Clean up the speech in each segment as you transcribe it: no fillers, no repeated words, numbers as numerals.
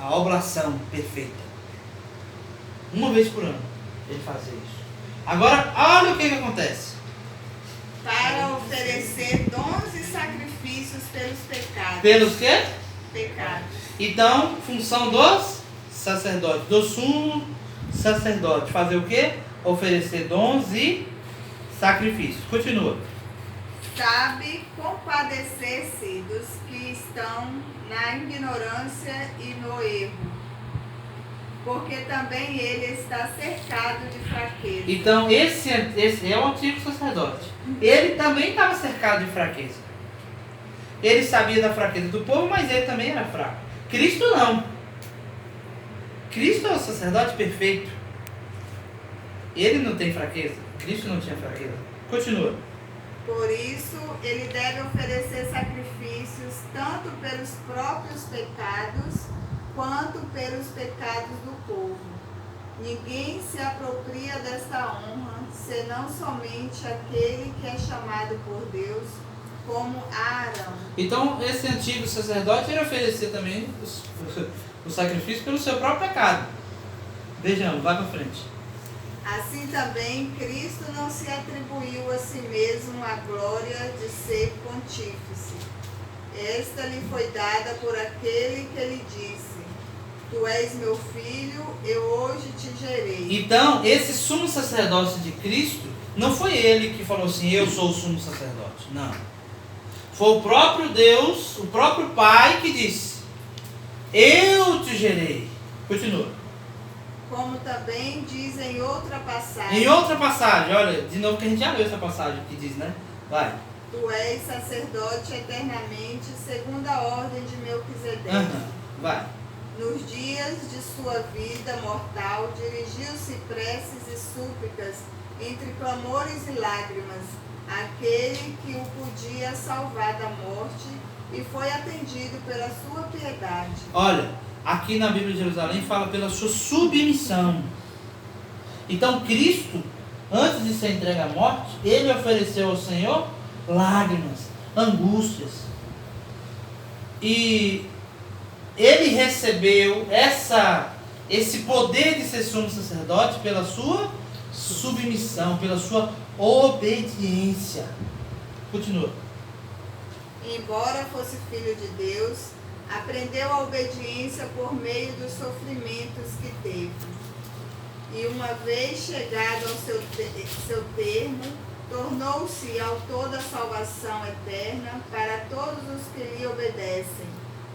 a oblação perfeita. Uma vez por ano ele fazia isso. Agora, olha o que acontece. Para oferecer dons e sacrifícios pelos pecados. Pelos quê? Pecados. Então, função dos sacerdotes, do sumo sacerdote. Fazer o quê? Oferecer dons e sacrifícios. Continua. Sabe compadecer-se dos que estão na ignorância e no erro, porque também ele está cercado de fraqueza. Então, esse é o antigo sacerdote. Ele também estava cercado de fraqueza. Ele sabia da fraqueza do povo, mas ele também era fraco. Cristo não. Cristo é o sacerdote perfeito. Ele não tem fraqueza. Cristo não tinha fraqueza. Continua. Por isso, ele deve oferecer sacrifícios tanto pelos próprios pecados, quanto pelos pecados do povo. Ninguém se apropria desta honra, senão somente aquele que é chamado por Deus, como Arão. Então, esse antigo sacerdote ele oferecia também o sacrifício pelo seu próprio pecado. Vejamos, vai para frente. Assim também, Cristo não se atribuiu a si mesmo a glória de ser pontífice. Esta lhe foi dada por aquele que lhe disse: Tu és meu filho, eu hoje te gerei. Então, esse sumo sacerdote de Cristo, não foi ele que falou assim, eu sou o sumo sacerdote. Não. Foi o próprio Deus, o próprio Pai que disse, eu te gerei. Continua. Como também diz em outra passagem. Em outra passagem, olha, de novo que a gente já leu essa passagem que diz, né? Vai. Tu és sacerdote eternamente, segundo a ordem de Melquisedeque. Vai. Nos dias de sua vida mortal, dirigiu-se preces e súplicas, entre clamores e lágrimas, àquele que o podia salvar da morte, e foi atendido pela sua piedade. Olha, aqui na Bíblia de Jerusalém fala pela sua submissão. Então Cristo, antes de ser entregue à morte, ele ofereceu ao Senhor lágrimas, angústias. E ele recebeu esse poder de ser sumo sacerdote pela sua submissão, pela sua obediência. Continua. Embora fosse filho de Deus, aprendeu a obediência por meio dos sofrimentos que teve. E uma vez chegado ao seu termo, tornou-se autor da salvação eterna para todos os que lhe obedecem,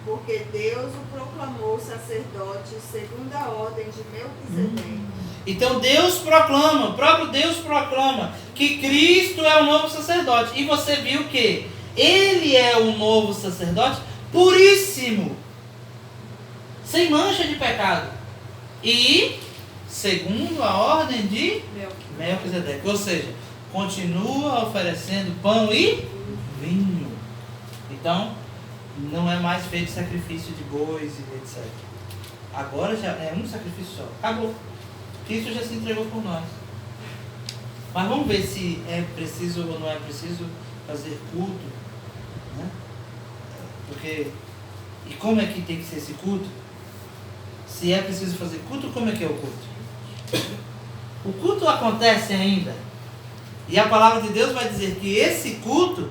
porque Deus o proclamou sacerdote segundo a ordem de Melquisedeque. Então Deus proclama, o próprio Deus proclama que Cristo é o novo sacerdote. E você viu que ele é o novo sacerdote puríssimo, sem mancha de pecado. E segundo a ordem de Melquisedeque. Ou seja, continua oferecendo pão e vinho. Então, não é mais feito sacrifício de bois e etc. Agora já é um sacrifício só. Acabou. Cristo já se entregou por nós. Mas vamos ver se é preciso ou não é preciso fazer culto. Né? Porque, e como é que tem que ser esse culto? Se é preciso fazer culto, como é que é o culto? O culto acontece ainda. E a palavra de Deus vai dizer que esse culto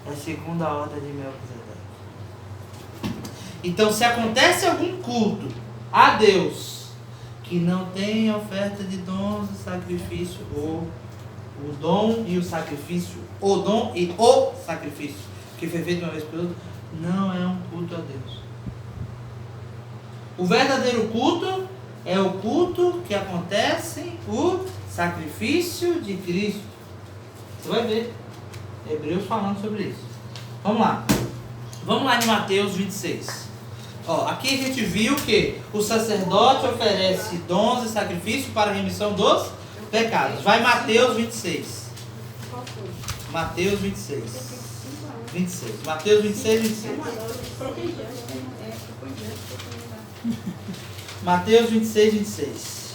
é segundo a ordem de Melquisedeque. Então, se acontece algum culto a Deus que não tem oferta de dons e sacrifício, ou o dom e o sacrifício, o dom e o sacrifício, que foi feito uma vez por outra, não é um culto a Deus. O verdadeiro culto é o culto que acontece o sacrifício de Cristo. Você vai ver Hebreus falando sobre isso. Vamos lá. Vamos lá em Mateus 26. Aqui a gente viu que o sacerdote oferece dons e sacrifícios para a remissão dos pecados. Vai Mateus 26. Mateus 26. 26. Mateus 26, 26. Mateus 26, 26.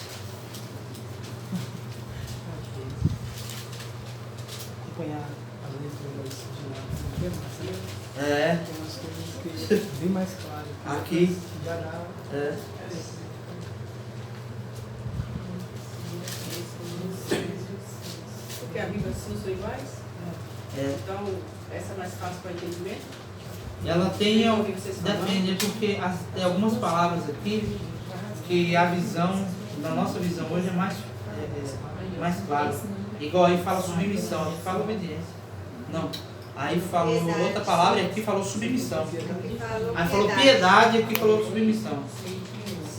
Tem umas coisas que é bem mais claro. aqui. É. Porque a Bíblia assim são iguais? É. Então, essa é mais fácil para entendimento? Ela tem, Eu ouvi vocês falando. depende, porque tem algumas palavras aqui que a visão, na nossa visão hoje é mais clara. Igual aí fala submissão, aqui fala obediência. Não. Aí falou outra palavra e aqui falou submissão. Aí falou piedade e aqui falou submissão.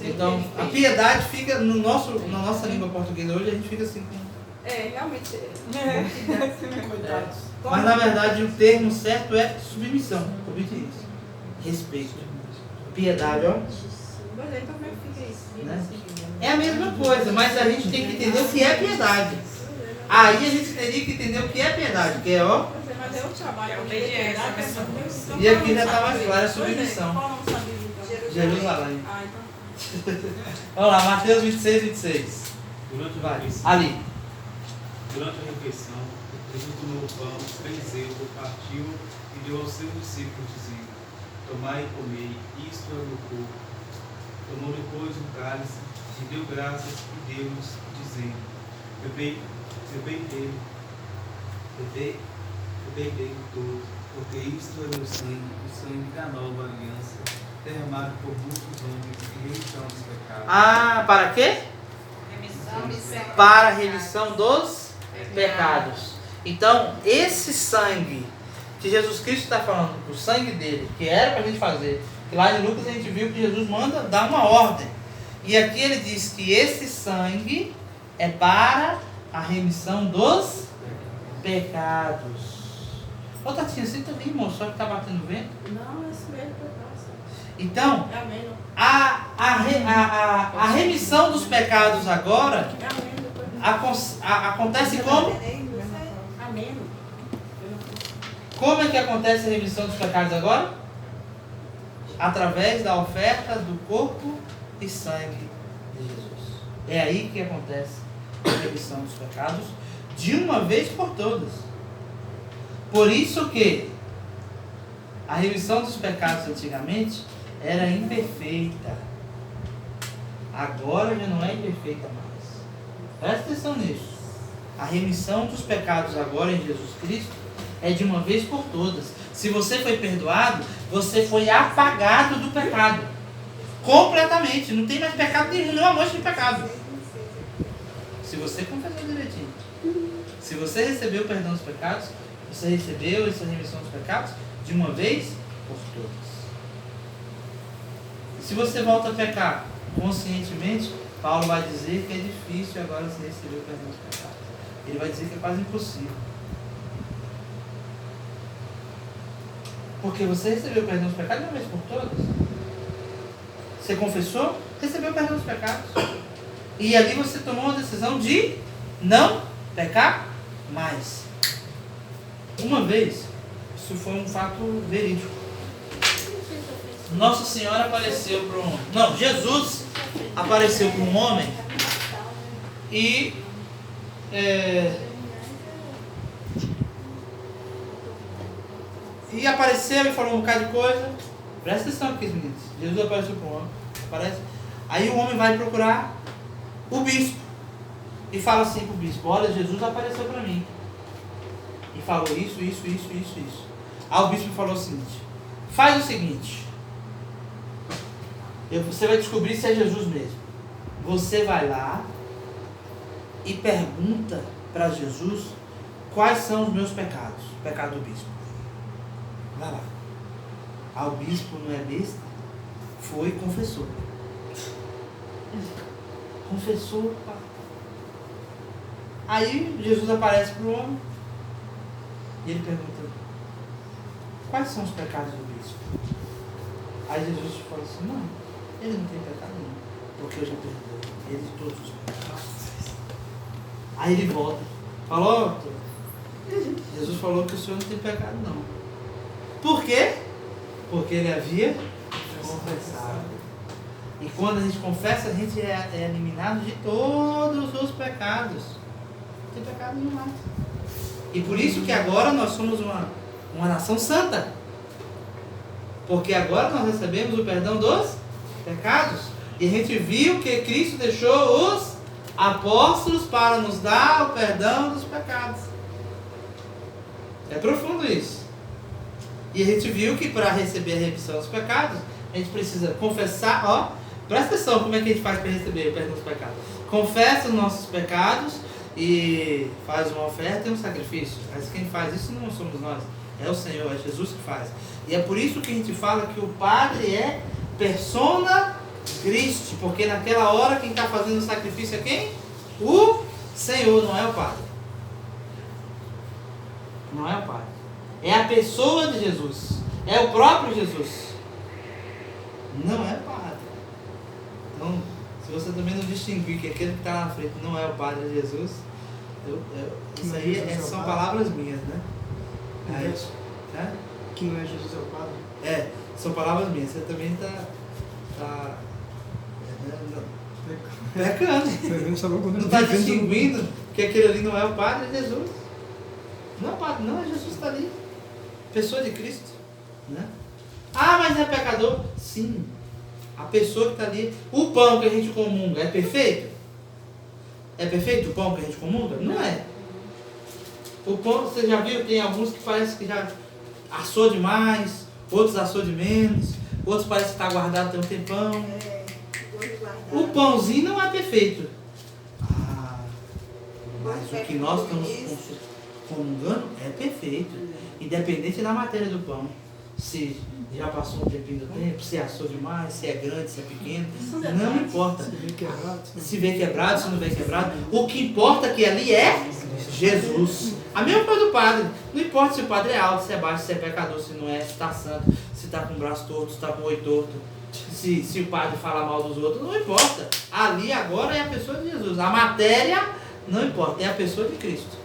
Então, a piedade fica na nossa língua portuguesa hoje, a gente fica assim com... Realmente. Mas na verdade o termo certo é submissão, obediência, respeito, piedade, ó. Mas aí também fica isso. Né? É a mesma coisa, mas a gente tem que entender o que é piedade. Aí a gente teria que entender o que é piedade, que é ó. Mas é o trabalho, é obediência. E aqui já está mais claro, é submissão. Jerusalém. Ah, então. Vamos lá, Mateus 26, 26. Vai, ali. Durante a refeição, Jesus tomou o pão, bendeceu, partiu e deu aos seus discípulos, dizendo: Tomai e comei, isto é o meu corpo. Tomou depois um cálice e deu graças e deu-lhes, dizendo: Bebei dele todo, porque isto é meu sangue, o sangue da nova aliança, derramado por muitos homens e remissão dos pecados. Ah, para quê? Para a remissão dos pecados. Então, esse sangue que Jesus Cristo está falando, o sangue dele, que era para a gente fazer, que lá em Lucas a gente viu que Jesus manda dar uma ordem. E aqui ele diz que esse sangue é para a remissão dos pecados. Ô Tatinha, você também, moço, só que está batendo vento? Não, é isso mesmo que eu faço. Então, Amém. a remissão dos pecados agora Amém. acontece como? Amém. Como é que acontece a remissão dos pecados agora? Através da oferta do corpo e sangue de Jesus. É aí que acontece a remissão dos pecados de uma vez por todas. Por isso que a remissão dos pecados antigamente era imperfeita. Agora já não é imperfeita mais. Presta atenção nisso. A remissão dos pecados agora em Jesus Cristo é de uma vez por todas. Se você foi perdoado, você foi apagado do pecado. Completamente. Não tem mais pecado nenhum, não há mancha de pecado. Se você confessou direitinho. Se você recebeu o perdão dos pecados, você recebeu essa remissão dos pecados de uma vez por todas. E se você volta a pecar conscientemente, Paulo vai dizer que é difícil agora você receber o perdão dos pecados. Ele vai dizer que é quase impossível. Porque você recebeu o perdão dos pecados de uma vez por todas. Você confessou, recebeu o perdão dos pecados. E ali você tomou a decisão de não pecar mais. Uma vez, isso foi um fato verídico. Nossa Senhora apareceu para um homem. Não, Jesus apareceu para um homem e apareceu e falou um bocado de coisa. Presta atenção aqui, meninos. Jesus apareceu para um homem. Aparece. Aí o homem vai procurar o bispo e fala assim para o bispo: olha, Jesus apareceu para mim e falou isso. Aí o bispo falou o seguinte: faz o seguinte, você vai descobrir se é Jesus mesmo. Você vai lá e pergunta para Jesus quais são os meus pecados. O pecado do bispo. Vai lá. Aí o bispo não é besta, foi e confessou. Confessou. Aí Jesus aparece para o homem e ele pergunta: quais são os pecados do bispo? Aí Jesus fala assim: não, ele não tem pecado nenhum, porque eu já perdoei ele de todos os pecados. Aí ele volta, falou: Jesus falou que o senhor não tem pecado não. Por quê? Porque ele havia confessado. E quando a gente confessa, a gente é eliminado de todos os pecados. Não tem pecado nenhum mais. E por isso que agora nós somos uma nação santa. Porque agora nós recebemos o perdão dos pecados. E a gente viu que Cristo deixou os apóstolos para nos dar o perdão dos pecados. É profundo isso. E a gente viu que para receber a remissão dos pecados, a gente precisa confessar, ó, presta atenção como é que a gente faz para receber o perdão dos pecados. Confessa os nossos pecados e faz uma oferta e um sacrifício. Mas quem faz isso não somos nós, é o Senhor, é Jesus que faz. E é por isso que a gente fala que o Padre é persona Christi, porque naquela hora quem está fazendo o sacrifício é quem? O Senhor, não é o Padre. Não é o Padre. É a pessoa de Jesus. É o próprio Jesus. Não é o Padre. Então, se você também não distinguir que aquele que está lá na frente não é o Padre de Jesus, isso aí são palavras minhas, né? Aí, que não é Jesus é o Padre? São palavras minhas. Você também está pecando. Não está distinguindo que aquele ali não é o Padre de Jesus. Não é o Padre, não, é Jesus que está ali. Pessoa de Cristo, né? Ah, mas é pecador? Sim. A pessoa que está ali. O pão que a gente comunga é perfeito? É perfeito o pão que a gente comunga? Não é. O pão, você já viu, tem alguns que parece que já assou demais, outros assou de menos, outros parece que está guardado tem um tempão. O pãozinho não é perfeito. Mas o que nós estamos comungando é perfeito. Independente da matéria do pão. Se já passou um tempinho do tempo, se assou demais, se é grande, se é pequeno, não importa. Se vem quebrado, se não vem quebrado. O que importa é que ali é Jesus. A mesma coisa do padre. Não importa se o padre é alto, se é baixo, se é pecador, se não é, se está santo, se está com o braço torto, se está com o olho torto. Se o padre fala mal dos outros, não importa. Ali agora é a pessoa de Jesus. A matéria não importa, é a pessoa de Cristo.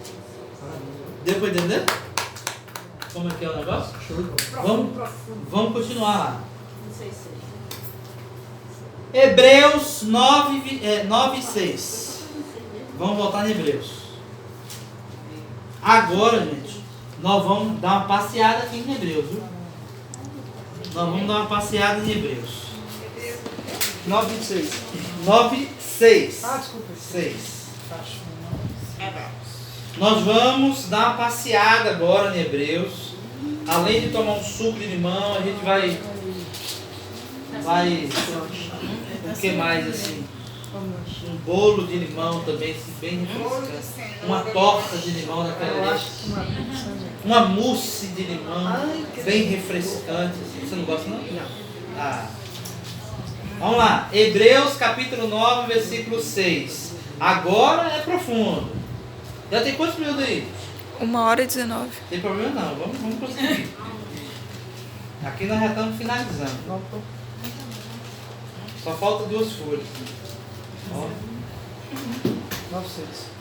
Deu para entender? Como é que é o negócio? Vamos continuar lá. Hebreus 9:6. Vamos voltar em Hebreus. Agora, gente, nós vamos dar uma passeada aqui em Hebreus, viu? Nós vamos dar uma passeada em Hebreus. 9:26. 9:6. Desculpa. 6. Nós vamos dar uma passeada agora em Hebreus. Além de tomar um suco de limão, a gente vai o que mais assim? Um bolo de limão também, assim, bem refrescante. Uma torta de limão daquela ali. Uma mousse de limão, bem refrescante. Assim. Você não gosta não? Não. Vamos lá. Hebreus capítulo 9, versículo 6. Agora é profundo. Já tem quantos minutos aí? 1h19. Tem problema não, vamos conseguir. Aqui nós já estamos finalizando. Só falta 2 folhas.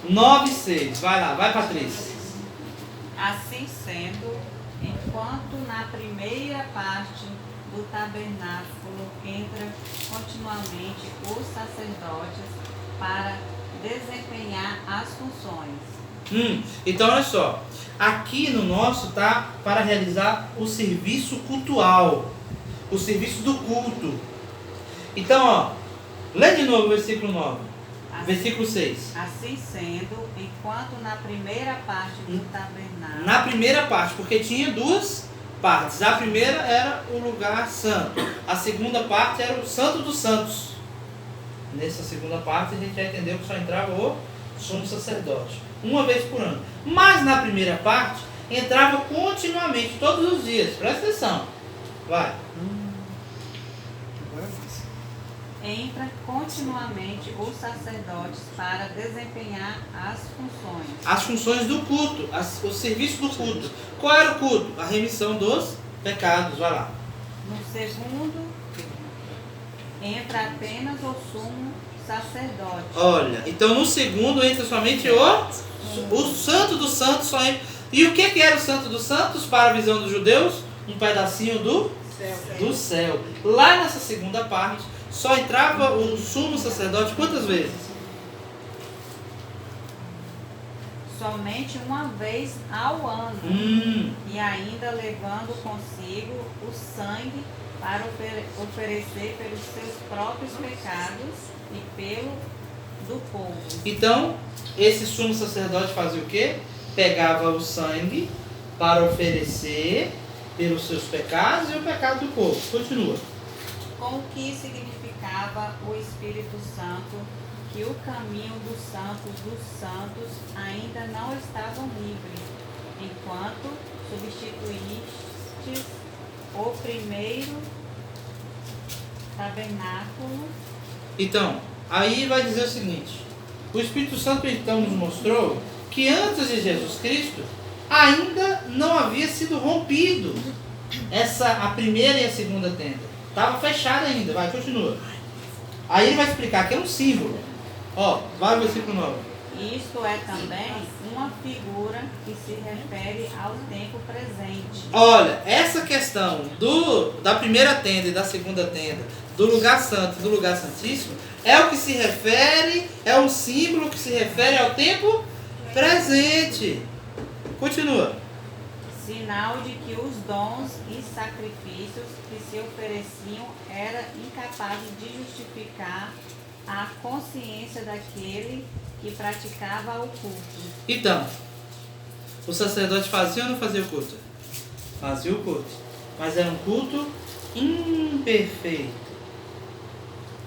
9:6. Vai lá, vai Patrícia. Assim sendo, enquanto na primeira parte do tabernáculo entra continuamente os sacerdotes para desempenhar as funções. Então olha só, aqui no nosso tá para realizar o serviço cultual, o serviço do culto. Então, ó, lê de novo o versículo 9, versículo 6. Assim sendo, enquanto na primeira parte do tabernáculo... Na primeira parte, porque tinha 2 partes. A primeira era o lugar santo, a segunda parte era o santo dos santos. Nessa segunda parte a gente já entendeu que só entrava o sumo sacerdote, uma vez por ano. Mas na primeira parte, entrava continuamente, todos os dias. Presta atenção. Vai. Entra continuamente os sacerdotes para desempenhar as funções. As funções do culto, o serviço do culto. Qual era o culto? A remissão dos pecados. Vai lá. No segundo, entra apenas o sumo sacerdote. Olha, então no segundo entra somente o santo dos santos. Só entra. E o que era o santo dos santos para a visão dos judeus? Um pedacinho do céu. Lá nessa segunda parte, só entrava o sumo sacerdote quantas vezes? somente uma vez ao ano, e ainda levando consigo o sangue para oferecer pelos seus próprios pecados e pelo do povo. Então, esse sumo sacerdote fazia o quê? Pegava o sangue para oferecer pelos seus pecados e o pecado do povo. Continua. Com o que significava o Espírito Santo, que o caminho dos santos ainda não estavam livres, enquanto substituístes o primeiro tabernáculo. Então, aí vai dizer o seguinte: o Espírito Santo então nos mostrou que antes de Jesus Cristo ainda não havia sido rompido a primeira e a segunda tenda. Estava fechada ainda. Vai, continua. Aí ele vai explicar que é um símbolo. Ó, vai ao versículo 9. Isto é também uma figura que se refere ao tempo presente. Olha, essa questão da primeira tenda e da segunda tenda, do lugar santo e do lugar santíssimo, é o que se refere, é um símbolo que se refere ao tempo presente. Continua. Sinal de que os dons e sacrifícios que se ofereciam eram incapazes de justificar a consciência daquele que praticava o culto. Então, o sacerdote fazia ou não fazia o culto? Fazia o culto. Mas era um culto imperfeito.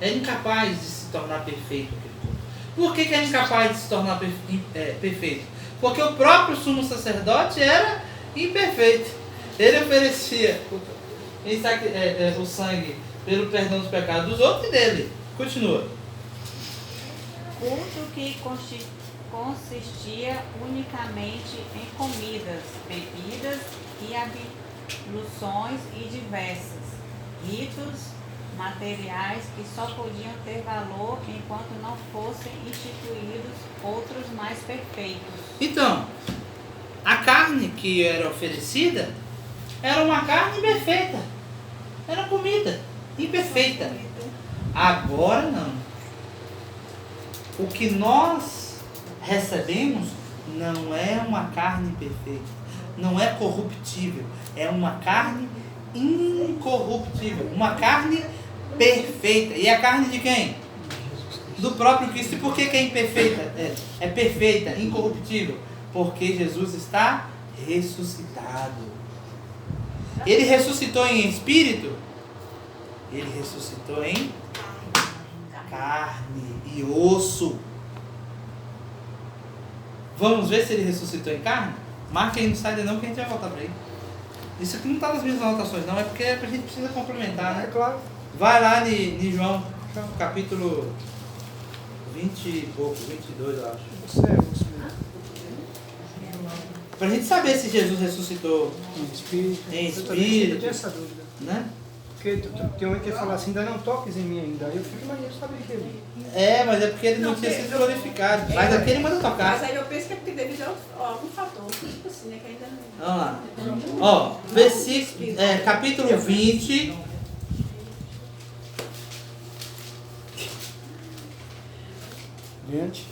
Era incapaz de se tornar perfeito aquele culto. Por que era incapaz de se tornar perfeito? Porque o próprio sumo sacerdote era imperfeito. Ele oferecia o sangue pelo perdão dos pecados dos outros e dele. Continua. Culto que consistia unicamente em comidas, bebidas e abluções e diversas ritos materiais que só podiam ter valor enquanto não fossem instituídos outros mais perfeitos. Então, a carne que era oferecida era uma carne perfeita. Era comida imperfeita. Agora não. O que nós recebemos não é uma carne perfeita, não é corruptível, é uma carne incorruptível, uma carne perfeita. E a carne de quem? Do próprio Cristo. E por que é imperfeita? É perfeita, incorruptível? Porque Jesus está ressuscitado. Ele ressuscitou em espírito? Ele ressuscitou em carne e osso. Vamos ver se ele ressuscitou em carne? Marca aí, não sai daí não, que a gente vai voltar para aí. Isso aqui não está nas minhas anotações não, é porque a gente precisa complementar, né? É claro. Vai lá em João, capítulo 20 e pouco, 22 eu acho. Você mesmo. Pra gente saber se Jesus ressuscitou Em espírito. Em Eu também sempre espírito. tinha essa dúvida. né? Porque tem um que fala assim, ainda não toques em mim ainda. Aí eu fico, mas eu sabia que ele... Mas é porque ele não tinha sido glorificado. Mas aqui ele manda Mas tocar. aí eu penso que é porque devido a algum fator. Tipo assim, né? Que ainda não. Vamos lá. Ó, versículo, capítulo 20. Diante.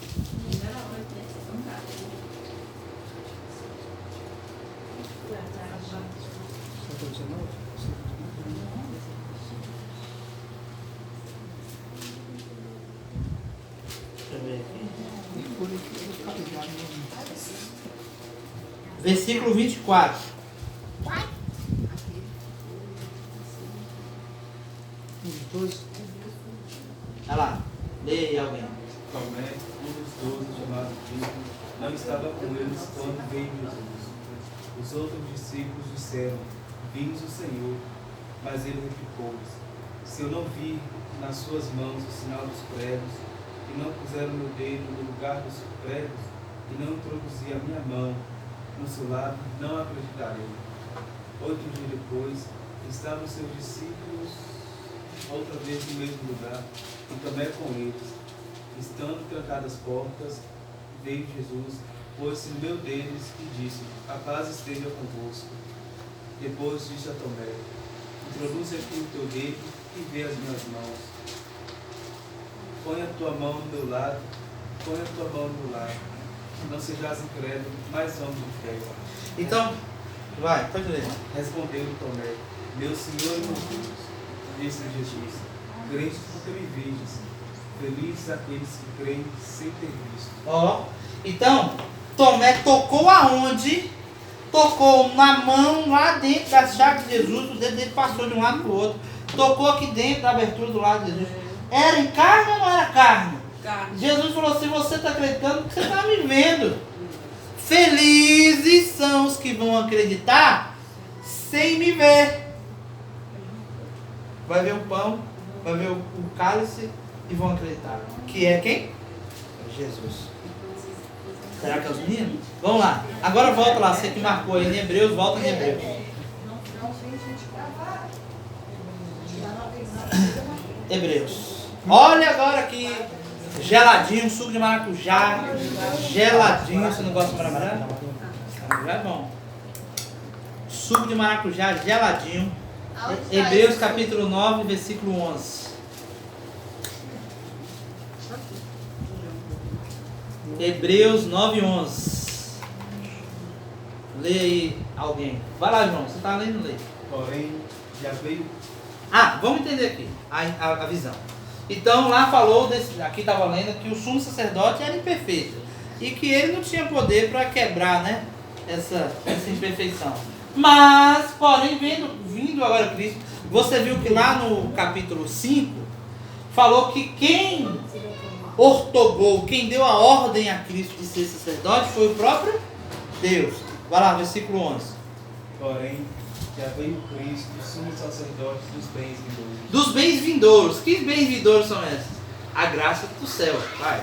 Deixa eu ver aqui. Versículo 24. Olha lá. Leia aí alguém. Tomé, um dos 12, chamado Dídimo, não estava com eles quando veio Jesus. Os outros discípulos disseram: Vimos o Senhor. Mas ele replicou-lhes: Se eu não vir nas suas mãos o sinal dos pregos, e não puser o meu dedo no lugar dos pregos, e não introduzir a minha mão no seu lado, não acreditarei. 8 dias depois, estavam seus discípulos outra vez no mesmo lugar, e Tomé com eles. Estando trancadas as portas, veio Jesus, pôs-se no meio deles e disse: A paz esteja convosco. Depois disse a Tomé: Introduz aqui o teu dedo e vê as minhas mãos. Põe a tua mão no meu lado, põe a tua mão no meu lado. não sejais incrédulo, mas homem de fé. Então, vai, pode ler. Respondeu Tomé, meu Senhor e meu Deus, disse Jesus, crentes porque me vedes, felizes aqueles que creem sem ter visto. Ó, então, Tomé tocou aonde? Tocou na mão, lá dentro da chaga de Jesus, o dedo dele passou de um lado para o outro. Tocou aqui dentro da abertura do lado de Jesus. Era em carne ou não era carne? Carne. Jesus falou assim, você está acreditando porque você está me vendo. Felizes são os que vão acreditar sem me ver. Vai ver o pão, vai ver o cálice e vão acreditar. Que é quem? Jesus. Será que é os meninos? Vamos lá. Agora volta lá. Você que marcou aí em Hebreus, volta em Hebreus. Hebreus. Olha agora aqui. Geladinho, suco de maracujá. Geladinho. Você não gosta de maracujá? Maracujá é bom. Suco de maracujá geladinho. Hebreus capítulo 9, versículo 11. Hebreus 9, 11. Lê aí alguém. Vai lá, irmão. Você está lendo, lê. Porém, já veio Vamos entender aqui a visão. Então lá falou, aqui estava lendo que o sumo sacerdote era imperfeito. E que ele não tinha poder para quebrar, né, essa imperfeição. Mas, porém, vindo agora Cristo, você viu que lá no capítulo 5, falou que quem ortogou, quem deu a ordem a Cristo de ser sacerdote foi o próprio Deus. Vai lá, versículo 11. Porém, já veio Cristo, sumo sacerdote dos bens vindouros. Dos bens vindouros. Que bens vindouros são esses? A graça do céu. Vai.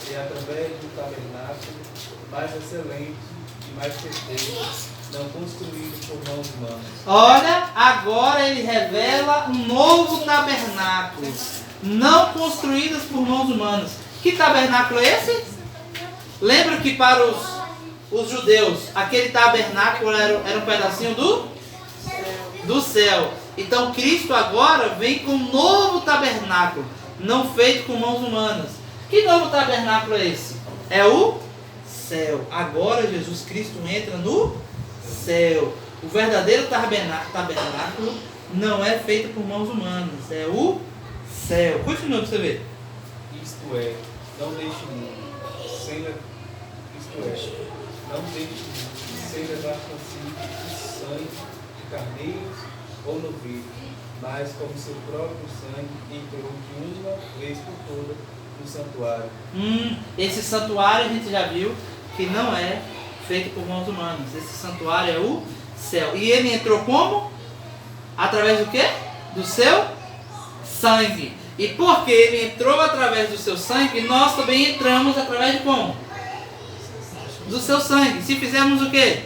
E através do tabernáculo mais excelente e mais perfeito, não construído por mãos humanas. Olha, agora ele revela um novo tabernáculo, não construídos por mãos humanas. Que tabernáculo é esse? Lembra que para os judeus, aquele tabernáculo era um pedacinho do céu. Então Cristo agora vem com um novo tabernáculo, não feito com mãos humanas. Que novo tabernáculo é esse? É o céu. Agora Jesus Cristo entra no céu. O verdadeiro tabernáculo não é feito por mãos humanas, é o céu. Continua para você ver. Isto é, não deixe não deixe sem levar consigo o sangue de carneiros ou novilhos, mas como seu próprio sangue entrou de uma vez por todas no santuário. Esse santuário a gente já viu que não é feito por mãos humanas. Esse santuário é o céu. E ele entrou como? Através do quê? Do seu sangue. E porque ele entrou através do seu sangue, nós também entramos através de como? Do seu sangue. Se fizermos o quê?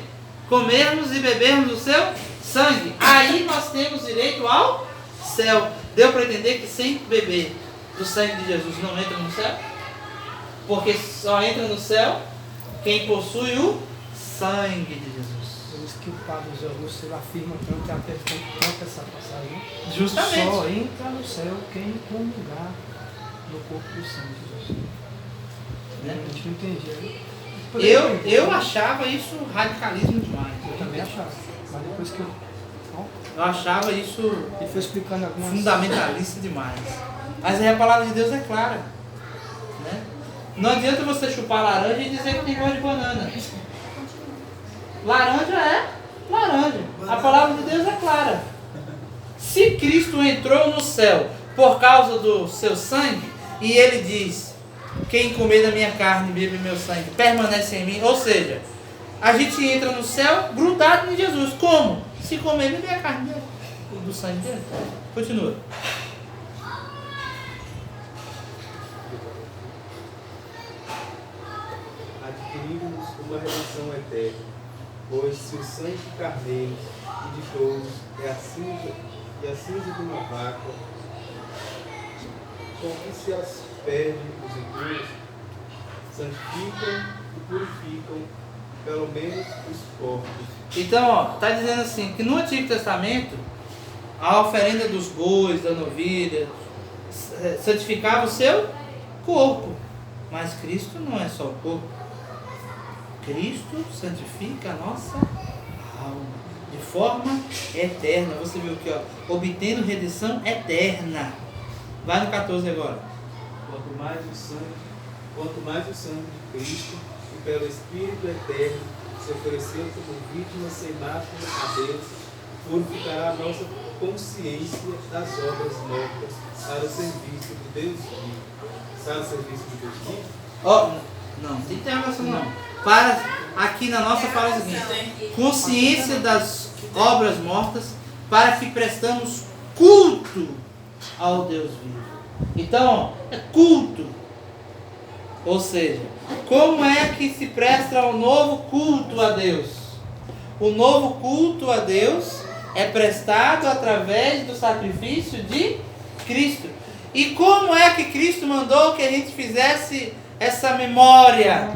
Comermos e bebermos do seu sangue. Aí nós temos direito ao céu. Deu para entender que sem beber do sangue de Jesus não entra no céu? Porque só entra no céu quem possui o sangue de Jesus. Por isso que o Padre José Augusto ele afirma tanto, apertando tanto essa passagem. Justamente. Só entra no céu quem comungar no corpo do sangue de Jesus. Né? A gente não entendia. Eu achava isso radicalismo demais. Eu também achava. Mas depois que Eu achava isso ele foi explicando algumas... fundamentalista demais. Mas aí a palavra de Deus é clara. Né? Não adianta você chupar laranja e dizer que tem gosto de banana. Laranja é laranja. A palavra de Deus é clara. Se Cristo entrou no céu por causa do seu sangue, e ele diz: quem comer da minha carne e beber meu sangue permanece em mim. Ou seja, a gente entra no céu grudado em Jesus. Como? Se comer e beber a carne dele, do sangue dele. Continua. Adquirimos uma redenção eterna, pois se o sangue de carneiros e de touros é a cinza de uma vaca, com que se asperge os impuros, santificam e purificam pelo menos os corpos. Então, está dizendo assim, que no Antigo Testamento, a oferenda dos bois, da novilha, santificava o seu corpo. Mas Cristo não é só o corpo. Cristo santifica a nossa alma de forma eterna. Você viu aqui, ó, obtendo redenção eterna. Vai no 14 agora. Quanto mais o sangue de Cristo, que pelo Espírito eterno se ofereceu como vítima sem mácula a Deus, purificará a nossa consciência das obras mortas para o serviço de Deus vivo. Para o serviço de Deus vivo? Ó, não tem interrogação não. Para, aqui na nossa fala o seguinte: consciência das obras mortas, para que prestamos culto ao Deus vivo. Então, é culto. Ou seja, como é que se presta um novo culto a Deus? O novo culto a Deus é prestado através do sacrifício de Cristo. E como é que Cristo mandou que a gente fizesse essa memória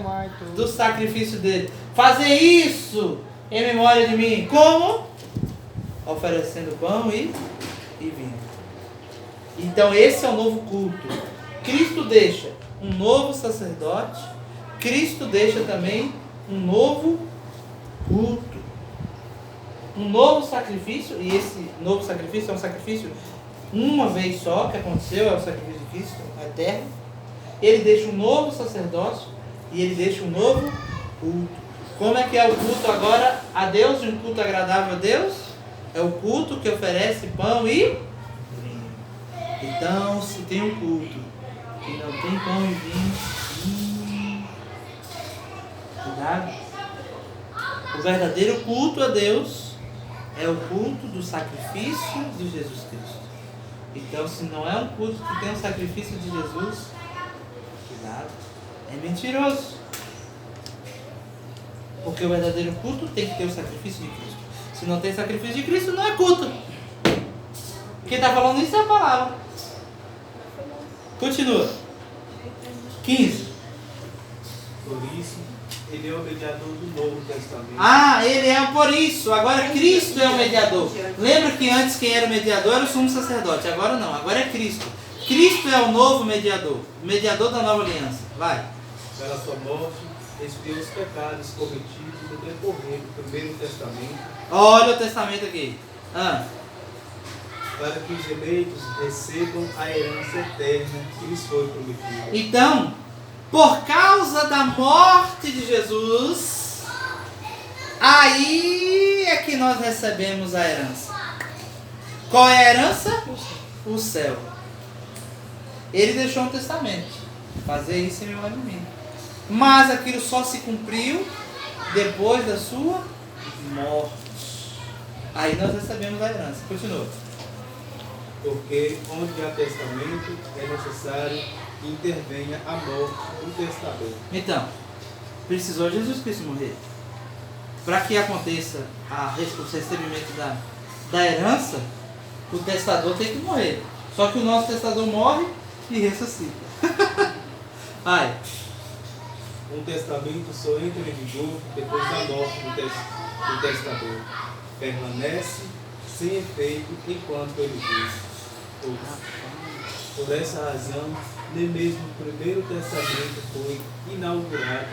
do sacrifício dele? Fazer isso em memória de mim. Como? Oferecendo pão e vinho. Então esse é o novo culto. Cristo deixa um novo sacerdote. Cristo deixa também um novo culto. Um novo sacrifício. E esse novo sacrifício é um sacrifício uma vez só que aconteceu. É o sacrifício de Cristo eterno. Ele deixa um novo sacerdócio. E ele deixa um novo culto. Como é que é o culto agora a Deus? Um culto agradável a Deus? É o culto que oferece pão e vinho. Então, se tem um culto que não tem pão e vinho, cuidado. O verdadeiro culto a Deus é o culto do sacrifício de Jesus Cristo. Então, se não é um culto que tem o sacrifício de Jesus, cuidado, é mentiroso. Porque o verdadeiro culto tem que ter o sacrifício de Cristo. Se não tem sacrifício de Cristo, não é culto. Quem está falando isso é a palavra. Continua. 15. Por isso, ele é o mediador do Novo Testamento. Ah, ele é por isso. Agora Cristo é o mediador. Lembra que antes quem era o mediador era o sumo sacerdote. Agora não, agora é Cristo. Cristo é o novo mediador. O mediador da nova aliança. Vai. Pela sua morte, expiou os pecados cometidos no decorrer do Primeiro Testamento. Olha o testamento aqui. Para que os eleitos recebam a herança eterna que lhes foi prometida. Então, por causa da morte de Jesus, aí é que nós recebemos a herança. Qual é a herança? O céu. Ele deixou um testamento. Fazer isso em memória de mim. Mas aquilo só se cumpriu depois da sua morte. Aí nós recebemos a herança. Continua. Porque onde há testamento é necessário que intervenha a morte do testador. Então, precisou Jesus Cristo morrer. Para que aconteça o recebimento da herança, o testador tem que morrer. Só que o nosso testador morre e ressuscita. Ai. Um testamento só entra em vigor depois da morte do testador. Permanece sem efeito enquanto ele vive. Por essa razão, nem mesmo o primeiro testamento foi inaugurado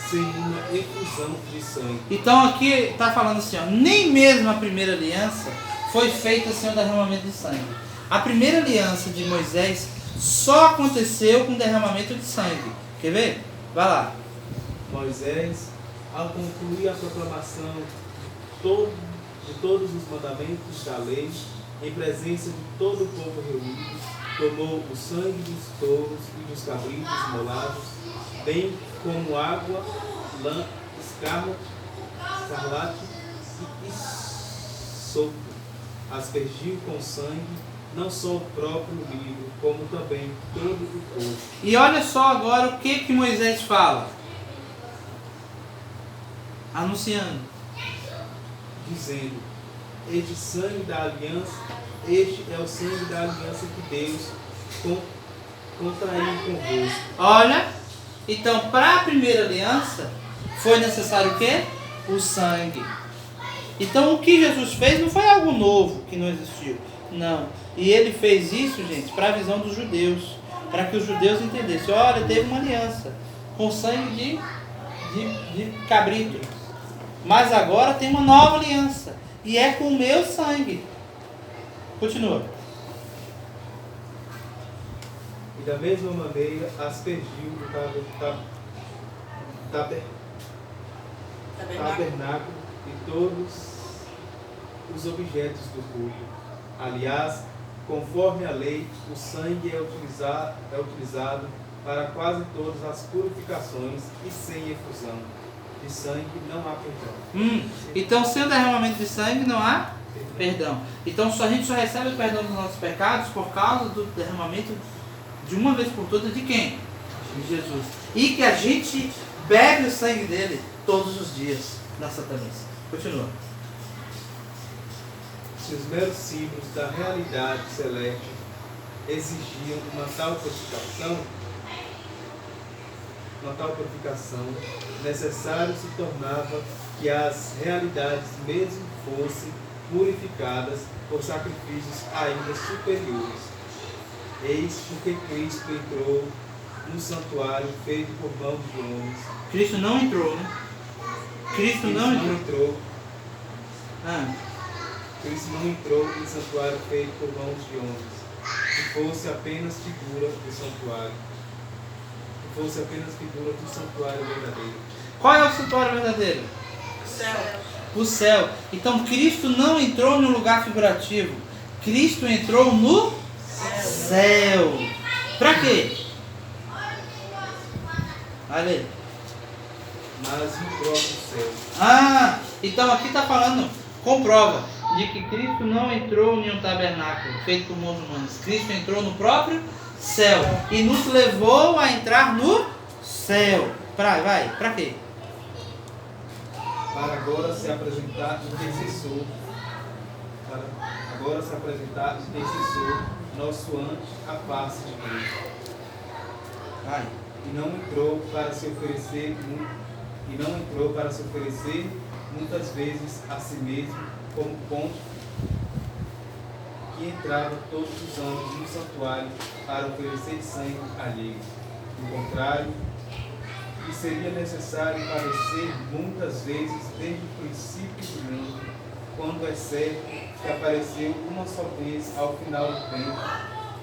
sem uma efusão de sangue. Então aqui está falando assim, ó, nem mesmo a primeira aliança foi feita sem o derramamento de sangue. A primeira aliança de Moisés só aconteceu com derramamento de sangue. Quer ver? Vai lá. Moisés, ao concluir a proclamação de todos os mandamentos da lei, em presença de todo o povo reunido, tomou o sangue dos touros e dos cabritos molados, bem como água, lã, escarlate e sopro. Aspergiu com sangue não só o próprio livro, como também todo o povo. E olha só agora o que Moisés fala. Anunciando. Dizendo: este sangue da aliança, este é o sangue da aliança que Deus contraiu convosco. Olha, então para a primeira aliança foi necessário o quê? O sangue. Então o que Jesus fez não foi algo novo que não existiu. Não. E ele fez isso, gente, para a visão dos judeus. Para que os judeus entendessem. Olha, teve uma aliança com sangue de de cabrito. Mas agora tem uma nova aliança. E é com o meu sangue. Continua. E da mesma maneira aspergiu o tabernáculo e todos os objetos do culto. Aliás, conforme a lei, o sangue é utilizado para quase todas as purificações e sem efusão de sangue não há perdão. Então, sem o derramamento de sangue não há perdão. Então, a gente só recebe o perdão dos nossos pecados por causa do derramamento de uma vez por todas de quem? De Jesus. E que a gente bebe o sangue dele todos os dias na Santa Missa. Continua. Se os meros símbolos da realidade celeste exigiam uma tal purificação, necessário se tornava que as realidades mesmo fossem purificadas por sacrifícios ainda superiores. Eis porque Cristo entrou no santuário feito por mãos de homens. Cristo não entrou, né? Cristo não entrou. Cristo não entrou no santuário feito por mãos de homens, que fosse apenas figura do santuário. Que fosse apenas figura do santuário verdadeiro. Qual é o santuário verdadeiro? O céu. Então Cristo não entrou no lugar figurativo. Cristo entrou no céu. Para quê? Olha aí. Mas no próprio céu. Então aqui está falando, comprova, de que Cristo não entrou em um tabernáculo feito por mãos humanas. Cristo entrou no próprio céu e nos levou a entrar no céu. Para quê? Para agora se apresentar intercessor. Nosso ante a face de Deus. E não entrou para se oferecer muitas vezes a si mesmo como ponto que entrava todos os anos no santuário para oferecer sangue alheio. Do contrário, que seria necessário padecer muitas vezes desde o princípio do mundo, quando é certo que apareceu uma só vez ao final do tempo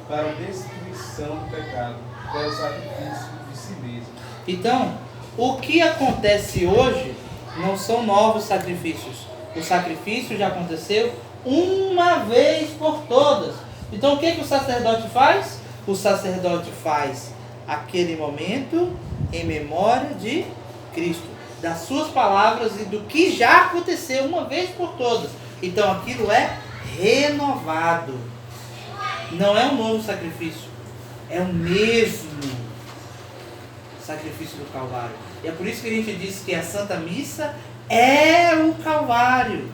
para a destruição do pecado, que é o sacrifício de si mesmo. Então, o que acontece hoje não são novos sacrifícios. O sacrifício já aconteceu uma vez por todas. Então o que o sacerdote faz? O sacerdote faz aquele momento em memória de Cristo, das suas palavras e do que já aconteceu uma vez por todas. Então aquilo é renovado. Não é um novo sacrifício, é o mesmo sacrifício do Calvário. E é por isso que a gente diz que a Santa Missa é o Calvário.